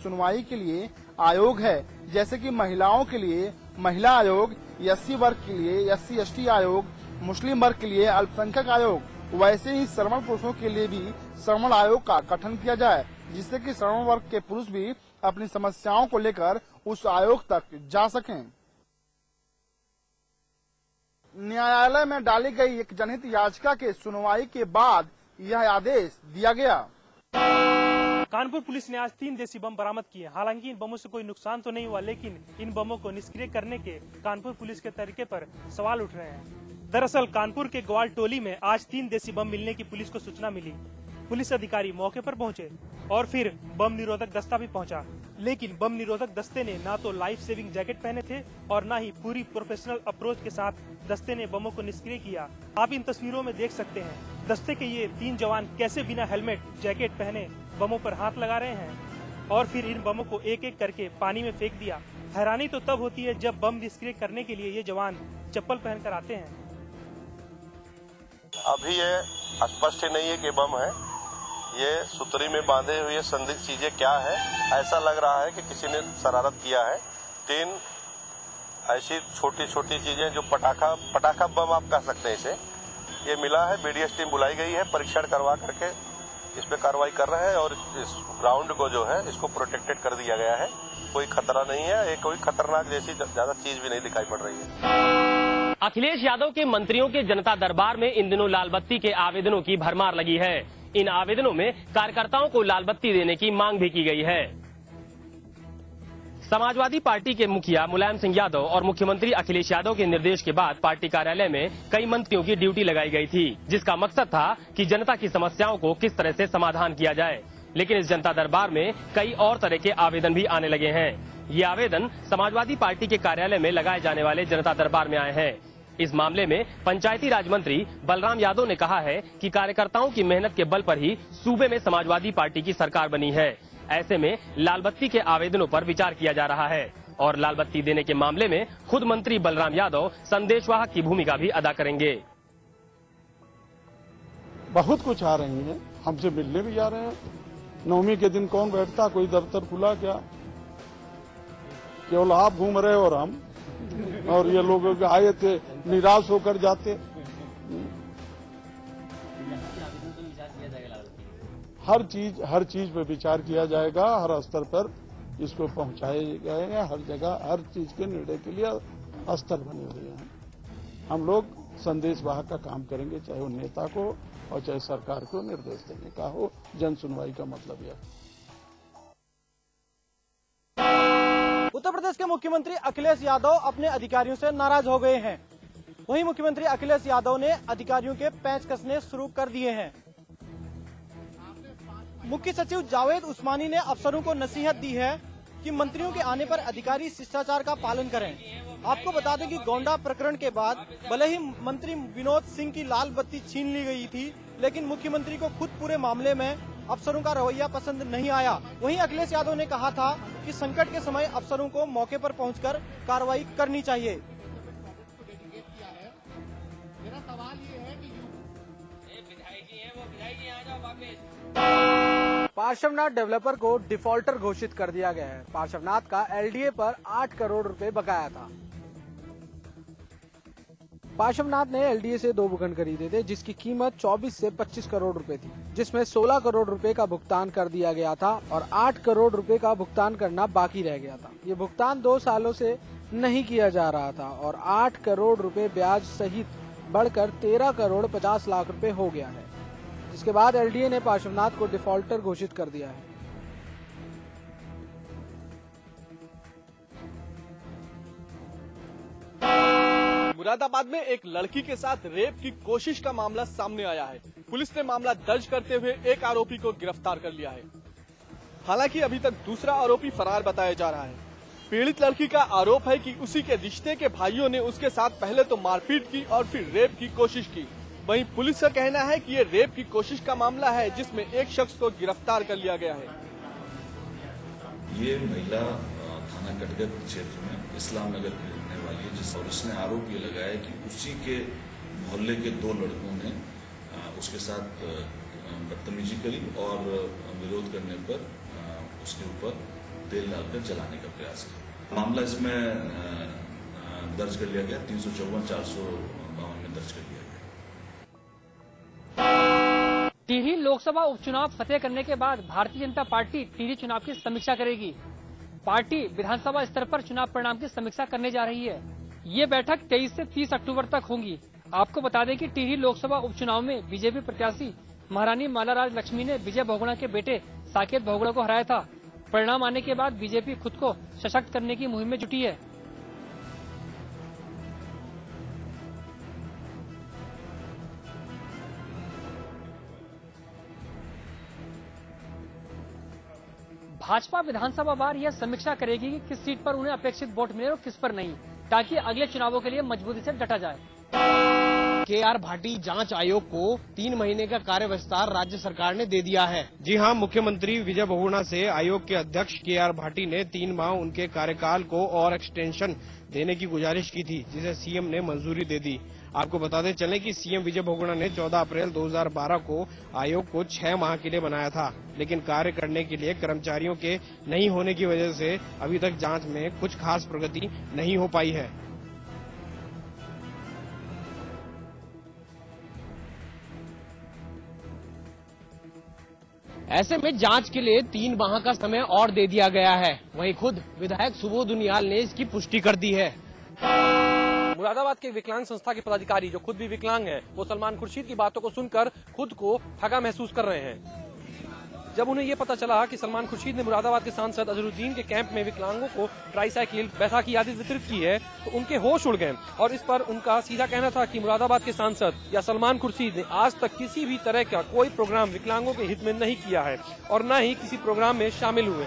सुनवाई के लिए आयोग है, जैसे कि महिलाओं के लिए महिला आयोग, एससी वर्ग के लिए SC/ST आयोग, मुस्लिम वर्ग के लिए अल्पसंख्यक आयोग, वैसे ही श्रमण पुरुषों के लिए भी श्रमण आयोग का गठन किया जाए, जिससे कि श्रमण वर्ग के पुरुष भी अपनी समस्याओं को लेकर उस आयोग तक जा सकें। न्यायालय में डाली गई एक जनहित याचिका के सुनवाई के बाद यह आदेश दिया गया। कानपुर पुलिस ने आज 3 देसी बम बरामद किए। हालांकि इन बमों से कोई नुकसान तो नहीं हुआ, लेकिन इन बमों को निष्क्रिय करने के कानपुर पुलिस के तरीके पर सवाल उठ रहे हैं। दरअसल कानपुर के ग्वाल टोली में आज 3 देसी बम मिलने की पुलिस को सूचना मिली। पुलिस अधिकारी मौके पर पहुंचे और फिर बम निरोधक दस्ता भी पहुंचा, लेकिन बम निरोधक दस्ते ने ना तो लाइफ सेविंग जैकेट पहने थे और न ही पूरी प्रोफेशनल अप्रोच के साथ दस्ते ने बमों को निष्क्रिय किया। आप इन तस्वीरों में देख सकते हैं दस्ते के ये 3 जवान कैसे बिना हेलमेट जैकेट पहने बमों पर हाथ लगा रहे हैं और फिर इन बमों को एक एक करके पानी में फेंक दिया। हैरानी तो तब होती है जब बम निष्क्रिय करने के लिए ये जवान चप्पल पहनकर आते हैं। अभी ये स्पष्ट नहीं है कि बम है, ये सुतरी में बांधे हुए संदिग्ध चीजें क्या है। ऐसा लग रहा है कि किसी ने शरारत किया है। 3 ऐसी छोटी छोटी चीजें जो पटाखा बम आप कह सकते हैं इसे, ये मिला है। BDS टीम बुलाई गई है, परीक्षण करवा करके इस पे कार्रवाई कर रहे हैं और इस ग्राउंड को जो है इसको प्रोटेक्टेड कर दिया गया है। कोई खतरा नहीं है, ये कोई खतरनाक जैसी ज्यादा चीज भी नहीं दिखाई पड़ रही है। अखिलेश यादव के मंत्रियों के जनता दरबार में इन दिनों लाल बत्ती के आवेदनों की भरमार लगी है। इन आवेदनों में कार्यकर्ताओं को लाल बत्ती देने की मांग भी की गई है। समाजवादी पार्टी के मुखिया मुलायम सिंह यादव और मुख्यमंत्री अखिलेश यादव के निर्देश के बाद पार्टी कार्यालय में कई मंत्रियों की ड्यूटी लगाई गई थी, जिसका मकसद था कि जनता की समस्याओं को किस तरह से समाधान किया जाए। लेकिन इस जनता दरबार में कई और तरह के आवेदन भी आने लगे हैं। ये आवेदन समाजवादी पार्टी के कार्यालय में लगाए जाने वाले जनता दरबार में आए हैं। इस मामले में पंचायती राज मंत्री बलराम यादव ने कहा है कि कार्यकर्ताओं की मेहनत के बल पर ही सूबे में समाजवादी पार्टी की सरकार बनी है। ऐसे में लाल बत्ती के आवेदनों पर विचार किया जा रहा है और लाल बत्ती देने के मामले में खुद मंत्री बलराम यादव संदेशवाहक की भूमिका भी अदा करेंगे। बहुत कुछ आ रही है, हमसे मिलने भी जा रहे हैं। 9वीं के दिन कौन बैठता, कोई दफ्तर खुला क्या? केवल आप घूम रहे और हम और ये लोग आए थे निराश होकर जाते। हर चीज पे विचार किया जाएगा, हर स्तर पर इसको पहुंचाए जाएगा। हर जगह हर चीज के निर्णय के लिए स्तर बने हुए हैं। हम लोग संदेशवाहक का काम करेंगे, चाहे वो नेता को और चाहे सरकार को निर्देश देने का हो। जन सुनवाई का मतलब यह। उत्तर प्रदेश के मुख्यमंत्री अखिलेश यादव अपने अधिकारियों से नाराज हो गए हैं। वहीं मुख्यमंत्री अखिलेश यादव ने अधिकारियों के पैंच कसने शुरू कर दिए हैं। मुख्य सचिव जावेद उस्मानी ने अफसरों को नसीहत दी है कि मंत्रियों के आने पर अधिकारी शिष्टाचार का पालन करें। आपको बता दें कि गोंडा प्रकरण के बाद भले ही मंत्री विनोद सिंह की लाल बत्ती छीन ली गई थी, लेकिन मुख्यमंत्री को खुद पूरे मामले में अफसरों का रवैया पसंद नहीं आया। वहीं अखिलेश यादव ने कहा था कि संकट के समय अफसरों को मौके पर पहुंचकर कार्रवाई करनी चाहिए। मेरा सवाल ये है कि पार्श्वनाथ डेवलपर को डिफॉल्टर घोषित कर दिया गया है। पार्श्वनाथ का LDA पर 8 करोड़ रुपए बकाया था। पार्श्वनाथ ने LDA से 2 भूखंड खरीदे थे, जिसकी कीमत 24 से 25 करोड़ रुपए थी, जिसमें 16 करोड़ रुपए का भुगतान कर दिया गया था और 8 करोड़ रुपए का भुगतान करना बाकी रह गया था। ये भुगतान 2 सालों से नहीं किया जा रहा था और 8 करोड़ रुपए ब्याज सहित बढ़कर 13 करोड़ 50 लाख रुपए हो गया है, जिसके बाद LDA ने पार्श्वनाथ को डिफॉल्टर घोषित कर दिया है। मुरादाबाद में एक लड़की के साथ रेप की कोशिश का मामला सामने आया है। पुलिस ने मामला दर्ज करते हुए एक आरोपी को गिरफ्तार कर लिया है। हालांकि अभी तक दूसरा आरोपी फरार बताया जा रहा है। पीड़ित लड़की का आरोप है कि उसी के रिश्ते के भाइयों ने उसके साथ पहले तो मारपीट की और फिर रेप की कोशिश की। वहीं पुलिस का कहना है कि ये रेप की कोशिश का मामला है, जिसमें एक शख्स को गिरफ्तार कर लिया गया है। ये महिला थाना कटगत क्षेत्र में इस्लाम नगर की रहने वाली है, और उसने आरोप ये लगाया कि उसी के मोहल्ले के 2 लड़कों ने उसके साथ बदतमीजी करी और विरोध करने पर उसके ऊपर तेल डालकर जलाने का प्रयास किया। मामला इसमें दर्ज कर लिया गया, 354-452 में दर्ज कर लिया गया। टिहरी लोकसभा उपचुनाव फतेह करने के बाद भारतीय जनता पार्टी टिहरी चुनाव की समीक्षा करेगी। पार्टी विधानसभा स्तर पर चुनाव परिणाम की समीक्षा करने जा रही है। ये बैठक 23 से 30 अक्टूबर तक होगी। आपको बता दें कि टिहरी लोकसभा उपचुनाव में बीजेपी प्रत्याशी महारानी मालाराज लक्ष्मी ने विजय बहुगुणा के बेटे साकेत बहुगुणा को हराया था। परिणाम आने के बाद बीजेपी खुद को सशक्त करने की मुहिम में जुटी है। भाजपा विधानसभा वार यह समीक्षा करेगी कि किस सीट पर उन्हें अपेक्षित वोट मिले और किस पर नहीं, ताकि अगले चुनावों के लिए मजबूती से डटा जाए। KR भाटी जांच आयोग को 3 महीने का कार्य विस्तार राज्य सरकार ने दे दिया है। जी हां, मुख्यमंत्री विजय बहुगुणा से आयोग के अध्यक्ष KR भाटी ने 3 माह उनके कार्यकाल को और एक्सटेंशन देने की गुजारिश की थी, जिसे सीएम ने मंजूरी दे दी। आपको बताते चलें कि सीएम विजय बहुगुणा ने 14 अप्रैल 2012 को आयोग को 6 माह के लिए बनाया था, लेकिन कार्य करने के लिए कर्मचारियों के नहीं होने की वजह से अभी तक जांच में कुछ खास प्रगति नहीं हो पाई है। ऐसे में जांच के लिए 3 माह का समय और दे दिया गया है। वहीं खुद विधायक सुबोध उनियाल ने इसकी पुष्टि कर दी है। मुरादाबाद के विकलांग संस्था के पदाधिकारी जो खुद भी विकलांग हैं, वो सलमान खुर्शीद की बातों को सुनकर खुद को ठगा महसूस कर रहे हैं। जब उन्हें ये पता चला कि सलमान खुर्शीद ने मुरादाबाद के सांसद अजहरुद्दीन के कैंप में विकलांगों को ट्राईसाइकिल बैसाखी आदि वितरित की है, तो उनके होश उड़ गए और इस पर उनका सीधा कहना था कि मुरादाबाद के सांसद या सलमान खुर्शीद ने आज तक किसी भी तरह का कोई प्रोग्राम विकलांगों के हित में नहीं किया है और न ही किसी प्रोग्राम में शामिल हुए।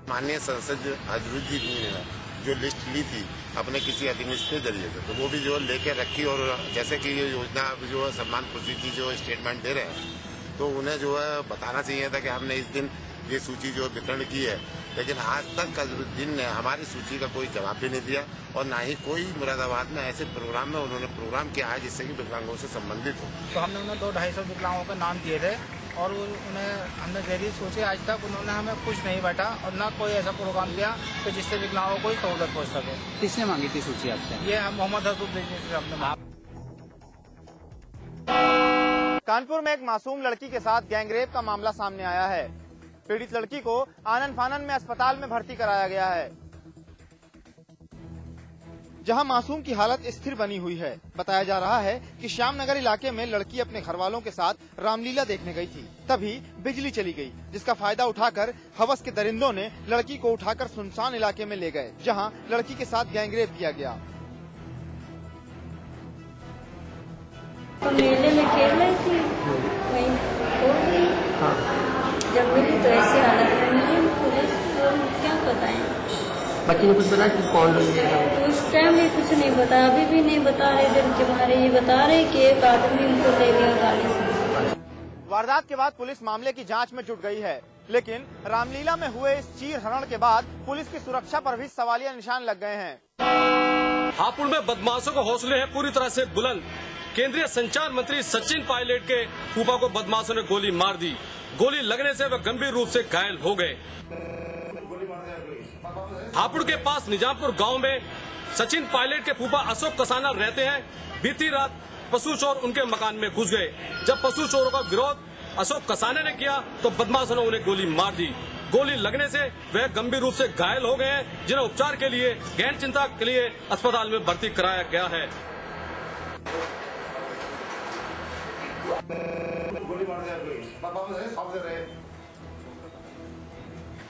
माननीय सांसद अजहरुद्दीन ने जो लिस्ट ली थी अपने किसी अधिनिष्ठ के जरिए से, तो वो भी जो लेके रखी और जैसे कि ये योजना जो है सलमान खुर्शीद जी जो स्टेटमेंट दे रहे हैं, तो उन्हें जो है बताना चाहिए था कि हमने इस दिन ये सूची जो वितरण की है, लेकिन आज तक अजहरुद्दीन ने हमारी सूची का कोई जवाब भी नहीं दिया और ना ही कोई मुरादाबाद में ऐसे प्रोग्राम में उन्होंने प्रोग्राम किया है जिससे कि विकलांगों से संबंधित हो। तो हमने उन्हें 200-250 विकलांगों के नाम दिए थे और उन्हें हमने जरिए सोचे, आज तक उन्होंने हमें कुछ नहीं बैठा और न कोई ऐसा प्रोग्राम किया कि जिससे विकलांगों को सहूलत पहुँच सके। किसने मांगी थी सूची आपसे? ये मोहम्मद हसूद्दीन से हमने मांगी। कानपुर में एक मासूम लड़की के साथ गैंगरेप का मामला सामने आया है। पीड़ित लड़की को आनन फानन में अस्पताल में भर्ती कराया गया है, जहां मासूम की हालत स्थिर बनी हुई है। बताया जा रहा है कि श्यामनगर इलाके में लड़की अपने घरवालों के साथ रामलीला देखने गई थी, तभी बिजली चली गई, जिसका फायदा उठाकर हवस के दरिंदों ने लड़की को उठाकर सुनसान इलाके में ले गए, जहां लड़की के साथ गैंगरेप किया गया। मेले में खेल रही थी, वहीं हो गई। जब मिली तो ऐसी हालत में मिली, पुलिस को क्या बताएं। बच्ची ने कुछ बताया कि कौन है? उस टाइम भी कुछ नहीं बताया, अभी भी नहीं बता रहे। डर के मारे ये बता रहे कि एक आदमी उनको ले गया गाड़ी से। वारदात के बाद पुलिस मामले की जांच में जुट गई है, लेकिन रामलीला में हुए इस चीर हरण के बाद पुलिस की सुरक्षा पर भी सवालिया निशान लग गए हैं। हापुड़ में बदमाशों के हौसले हैं पूरी तरह से बुलंद। केंद्रीय संचार मंत्री सचिन पायलट के फूफा को बदमाशों ने गोली मार दी। गोली लगने से वे गंभीर रूप से घायल हो गए। हापुड़ के पास निजामपुर गांव में सचिन पायलट के फूफा अशोक कसाना रहते हैं। बीती रात पशु चोर उनके मकान में घुस गए। जब पशु चोरों का विरोध अशोक कसाने ने किया तो बदमाशों ने उन्हें गोली मार दी। गोली लगने से वह गंभीर रूप से घायल हो गए हैं, जिन्हें उपचार के लिए गहन चिंता के लिए अस्पताल में भर्ती कराया गया है।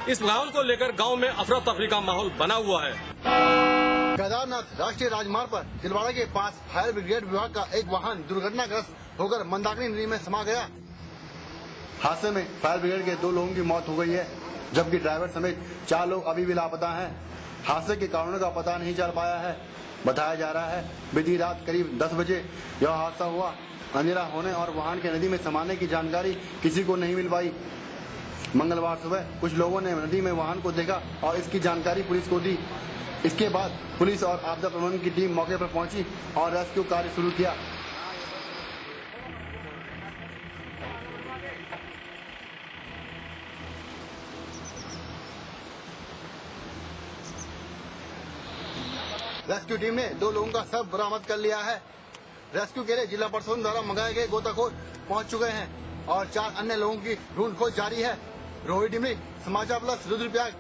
इस माहौल को लेकर गांव में अफरा तफरी का माहौल बना हुआ है। केदारनाथ राष्ट्रीय राजमार्ग पर तिलवाड़ा के पास फायर ब्रिगेड विभाग का एक वाहन दुर्घटनाग्रस्त होकर मंदाकिनी नदी में समा गया। हादसे में फायर ब्रिगेड के 2 लोगों की मौत हो गई है, जबकि ड्राइवर समेत 4 लोग अभी भी लापता हैं। हादसे के कारणों का पता नहीं चल पाया है। बताया जा रहा है बीती रात करीब 10 बजे यह हादसा हुआ। अंधेरा होने और वाहन के नदी में समाने की जानकारी किसी को नहीं मिल पाई। मंगलवार सुबह कुछ लोगों ने नदी में वाहन को देखा और इसकी जानकारी पुलिस को दी। इसके बाद पुलिस और आपदा प्रबंधन की टीम मौके पर पहुंची और रेस्क्यू कार्य शुरू किया। रेस्क्यू टीम ने 2 लोगों का शव बरामद कर लिया है। रेस्क्यू के लिए जिला प्रशासन द्वारा मंगाए गए गोताखोर पहुंच चुके हैं और 4 अन्य लोगों की ढूंढ खोज जारी है। रोहित डिमरी, समाचार प्लस, रुद्रप्रयाग।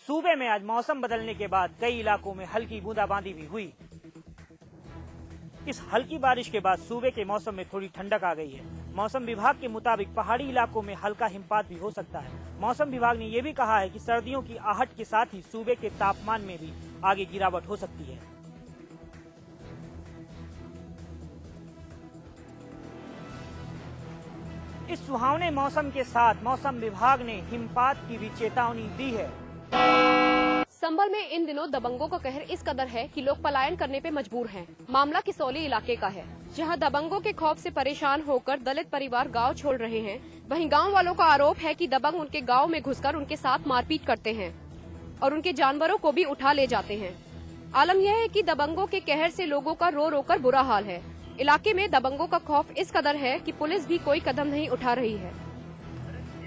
सूबे में आज मौसम बदलने के बाद कई इलाकों में हल्की बूंदाबांदी भी हुई। इस हल्की बारिश के बाद सूबे के मौसम में थोड़ी ठंडक आ गई है। मौसम विभाग के मुताबिक पहाड़ी इलाकों में हल्का हिमपात भी हो सकता है। मौसम विभाग ने ये भी कहा है कि सर्दियों की आहट के साथ ही सूबे के तापमान में भी आगे गिरावट हो सकती है। इस सुहावने मौसम के साथ मौसम विभाग ने हिमपात की भी चेतावनी दी है। संभल में इन दिनों दबंगों का कहर इस कदर है कि लोग पलायन करने पे मजबूर हैं। मामला किसौली इलाके का है, जहां दबंगों के खौफ से परेशान होकर दलित परिवार गांव छोड़ रहे हैं। वहीं गांव वालों का आरोप है कि दबंग उनके गांव में घुसकर उनके साथ मारपीट करते हैं और उनके जानवरों को भी उठा ले जाते हैं। आलम यह है कि दबंगों के कहर से लोगों का रो रो कर बुरा हाल है। इलाके में दबंगों का खौफ इस कदर है कि पुलिस भी कोई कदम नहीं उठा रही है।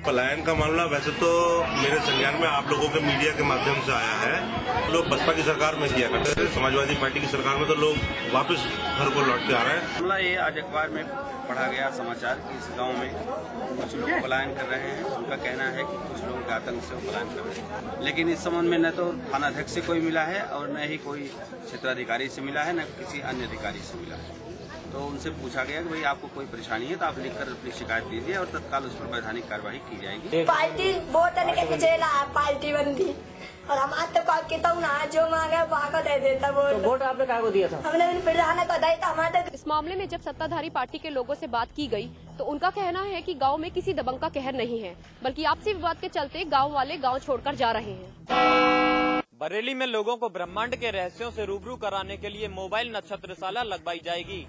पलायन का मामला वैसे तो मेरे संज्ञान में आप लोगों के मीडिया के माध्यम से आया है। लोग बसपा की सरकार में किया करते थे, समाजवादी पार्टी की सरकार में तो लोग वापस घर को लौट के आ रहे हैं। मामला ये आज अखबार में पढ़ा गया समाचार कि इस गांव में कुछ लोग पलायन कर रहे हैं। उनका कहना है कि कुछ लोगों के आतंक से वो पलायन कर रहे हैं, लेकिन इस संबंध में न तो थानाध्यक्ष से कोई मिला है और न ही कोई क्षेत्राधिकारी से मिला है, न किसी अन्य अधिकारी से मिला है। तो उनसे पूछा गया कि भाई आपको कोई परेशानी है तो आप लिखकर अपनी शिकायत दीजिए और तत्काल उस पर वैधानिक कार्रवाई की जाएगी। पार्टी वोट के पीछे पार्टी बंदी और हमारे तो कितना ना जो मांगे वहाँ दे देता वोट आपने कहा दिया था, हमने प्रधान को दिया था हमारे। इस मामले में जब सत्ताधारी पार्टी के लोगों से बात की गई तो उनका कहना है कि गांव में किसी दबंग का कहर नहीं है, बल्कि आपसी विवाद के चलते गांव वाले गांव छोड़कर जा रहे हैं। बरेली में लोगों को ब्रह्मांड के रहस्यों से रूबरू कराने के लिए मोबाइल नक्षत्रशाला लगवाई जाएगी।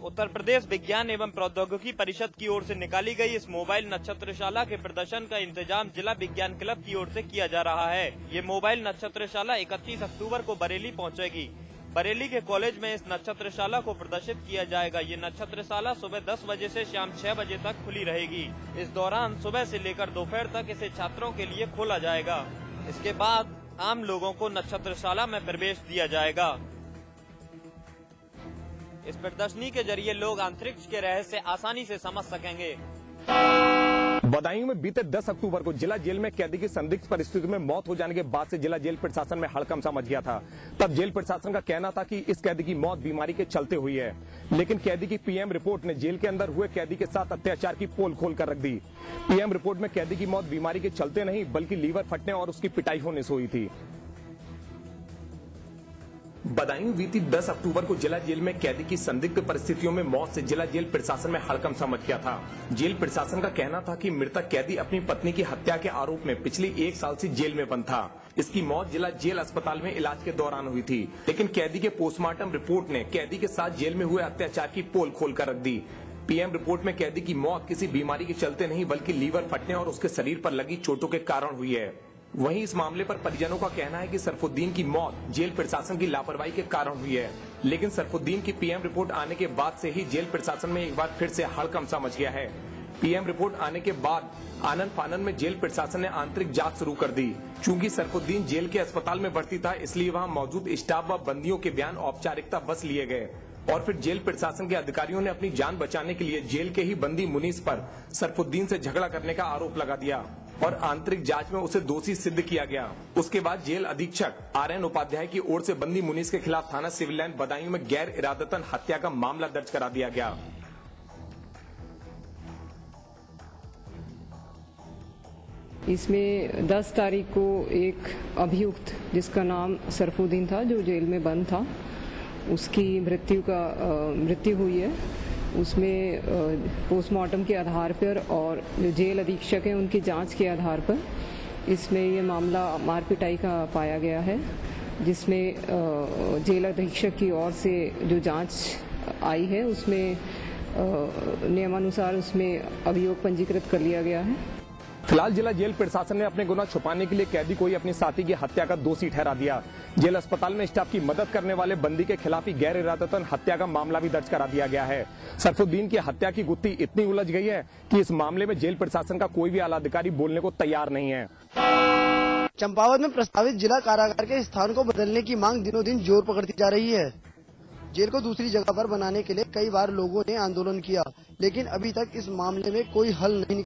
उत्तर प्रदेश विज्ञान एवं प्रौद्योगिकी परिषद की ओर से निकाली गई इस मोबाइल नक्षत्रशाला के प्रदर्शन का इंतजाम जिला विज्ञान क्लब की ओर से किया जा रहा है। ये मोबाइल नक्षत्रशाला 31 अक्टूबर को बरेली पहुंचेगी। बरेली के कॉलेज में इस नक्षत्रशाला को प्रदर्शित किया जाएगा। ये नक्षत्रशाला सुबह 10 बजे से शाम 6 बजे तक खुली रहेगी। इस दौरान सुबह से लेकर दोपहर तक इसे छात्रों के लिए खोला जाएगा। इसके बाद आम लोगों को नक्षत्रशाला में प्रवेश दिया जाएगा। इस प्रदर्शनी के जरिए लोग अंतरिक्ष के रहस्य आसानी से समझ सकेंगे। बदायूं में बीते 10 अक्टूबर को जिला जेल में कैदी की संदिग्ध परिस्थिति में मौत हो जाने के बाद से जिला जेल प्रशासन में हड़कंप मच गया था। तब जेल प्रशासन का कहना था कि इस कैदी की मौत बीमारी के चलते हुई है, लेकिन कैदी की पीएम रिपोर्ट ने जेल के अंदर हुए कैदी के साथ अत्याचार की पोल खोल कर रख दी। पीएम रिपोर्ट में कैदी की मौत बीमारी के चलते नहीं बल्कि लीवर फटने और उसकी पिटाई होने से हुई थी। बदायूं बीती 10 अक्टूबर को जिला जेल में कैदी की संदिग्ध परिस्थितियों में मौत से जिला जेल प्रशासन में हड़कंप मच गया था। जेल प्रशासन का कहना था कि मृतक कैदी अपनी पत्नी की हत्या के आरोप में पिछले 1 साल से जेल में बंद था। इसकी मौत जिला जेल अस्पताल में इलाज के दौरान हुई थी, लेकिन कैदी के पोस्टमार्टम रिपोर्ट ने कैदी के साथ जेल में हुए अत्याचार की पोल खोल कर रख दी। पीएम रिपोर्ट में कैदी की मौत किसी बीमारी के चलते नहीं बल्कि लीवर फटने और उसके शरीर पर लगी चोटों के कारण हुई है। वहीं इस मामले पर परिजनों का कहना है कि सरफुद्दीन की मौत जेल प्रशासन की लापरवाही के कारण हुई है, लेकिन सरफुद्दीन की पीएम रिपोर्ट आने के बाद से ही जेल प्रशासन में एक बार फिर से हड़कंप मच गया है। पीएम रिपोर्ट आने के बाद आनन फानन में जेल प्रशासन ने आंतरिक जांच शुरू कर दी। चूंकि सरफुद्दीन जेल के अस्पताल में भर्ती था, इसलिए वहां मौजूद स्टाफ व बंदियों के बयान औपचारिकता बस लिए गए और फिर जेल प्रशासन के अधिकारियों ने अपनी जान बचाने के लिए जेल के ही बंदी मुनीस पर सरफुद्दीन से झगड़ा करने का आरोप लगा दिया और आंतरिक जांच में उसे दोषी सिद्ध किया गया। उसके बाद जेल अधीक्षक RN उपाध्याय की ओर से बंदी मुनीस के खिलाफ थाना सिविल लाइन बदायूं में गैर इरादतन हत्या का मामला दर्ज करा दिया गया। इसमें 10 तारीख को एक अभियुक्त जिसका नाम सरफुद्दीन था, जो जेल में बंद था, उसकी मृत्यु हुई है। उसमें पोस्टमार्टम के आधार पर और जो जेल अधीक्षक हैं उनकी जांच के आधार पर इसमें ये मामला मार पिटाई का पाया गया है, जिसमें जेल अधीक्षक की ओर से जो जांच आई है उसमें नियमानुसार उसमें अभियोग पंजीकृत कर लिया गया है। फिलहाल जिला जेल प्रशासन ने अपने गुनाह छुपाने के लिए कैदी को ही अपनी साथी की हत्या का दोषी ठहरा दिया। जेल अस्पताल में स्टाफ की मदद करने वाले बंदी के खिलाफ ही गैर इरादतन हत्या का मामला भी दर्ज करा दिया गया है। सरफुद्दीन की हत्या की गुत्थी इतनी उलझ गई है कि इस मामले में जेल प्रशासन का कोई भी आला अधिकारी बोलने को तैयार नहीं है। चंपावत में प्रस्तावित जिला कारागार के स्थान को बदलने की मांग दिनों दिन जोर पकड़ती जा रही है। जेल को दूसरी जगह पर बनाने के लिए कई बार लोगों ने आंदोलन किया, लेकिन अभी तक इस मामले में कोई हल नहीं